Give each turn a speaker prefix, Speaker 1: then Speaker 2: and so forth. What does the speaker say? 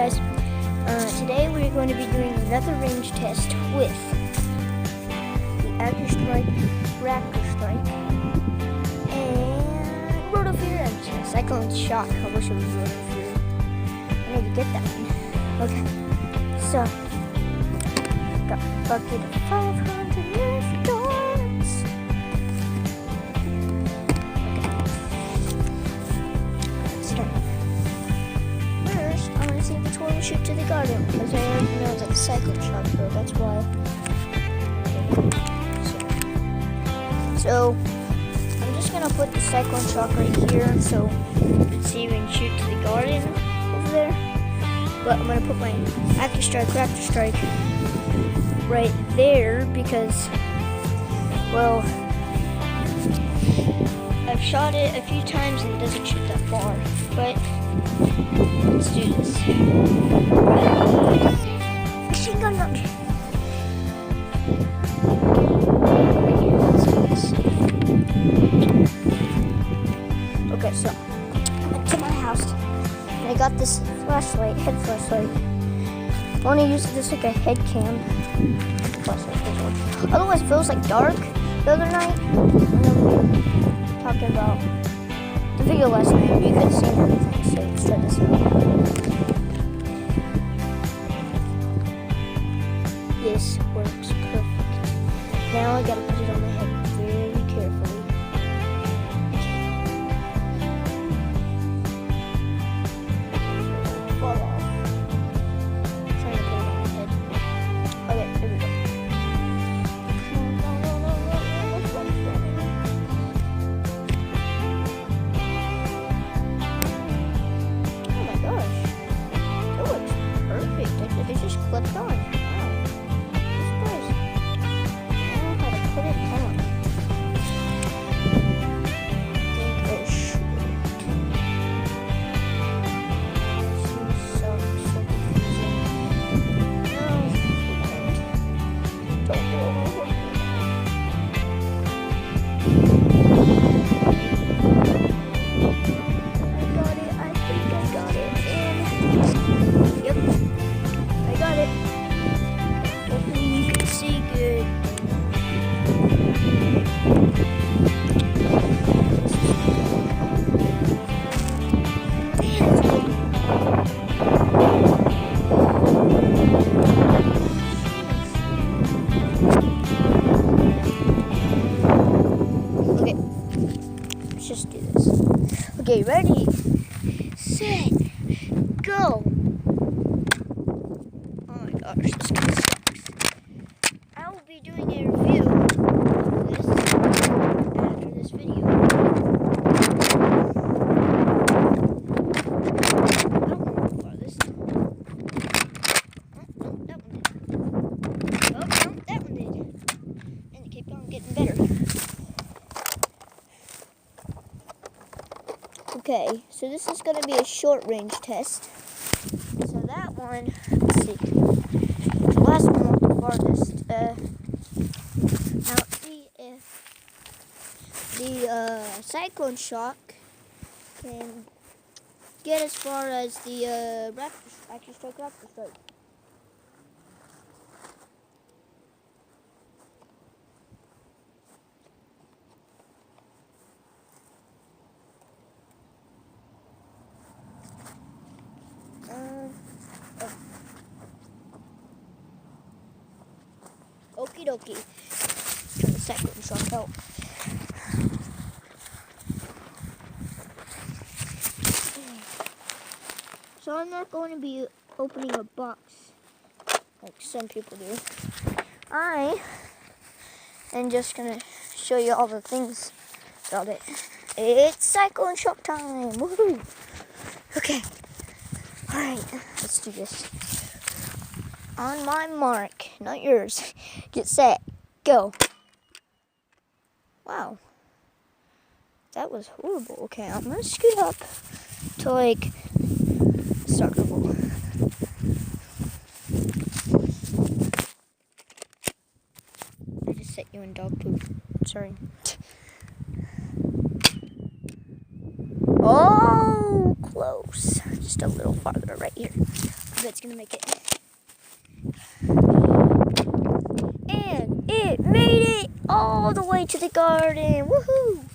Speaker 1: guys, today we're going to be doing another range test with the AccuStrike, Raptor Strike, and Rotofury and Cyclone Shock. I wish it was Rotofury. I need to get that one. Okay, so got a bucket of 500 US dollars. Okay, let's start. First, I want to see which one we shoot to the garden, because I already know that Cyclone Shock, so that's why. So I'm just gonna put the Cyclone Shock right here, so you can see we can shoot to the garden over there. But I'm gonna put my AccuStrike, Raptor Strike right there because, well, I've shot it a few times and it doesn't shoot that far. But let's do this. Machine gun launcher. Okay, so I went to my house and I got this flashlight, head flashlight. I want to use this like a head cam flashlight. Otherwise, it feels like dark. The other night, when we were talking about the video last night, you could see everything. So let's try this out. This works perfect. Now I gotta put it on my head very carefully. Fall off. Trying to put it on my head. Okay, here we go. Oh my gosh. That looks perfect. It just clipped on. Wow. I'm surprised. I don't know how to put it on. I think I should. This is so confusing. No. Don't do it. I got it. I think I got it. And yep, I got it. Hopefully you can see good. Okay, let's just do this. Okay, ready, set, go. Oh my gosh, this kind of sucks. I will be doing a review of this after this video. I don't know how far this is. Oh, no, that one did. Oh, no, that one did. And it kept on getting better. Okay, so this is going to be a short range test. So that one, let's see. The last one went the farthest. Now let's see if the Cyclone Shock can get as far as the AccuStrike Raptor Strike. Okie dokie. Try the Cyclone Shock out. So I'm not going to be opening a box like some people do. I am just going to show you all the things about it. It's Cyclone Shock time! Woohoo! Okay. Alright, let's do this. On my mark, not yours. Get set, go. Wow. That was horrible. Okay, I'm gonna scoot up to like soccer ball. I just set you in dog poop. Sorry. Oh, close. Just a little farther right here. bet it's gonna make it. And it made it all the way to the garden. Woohoo!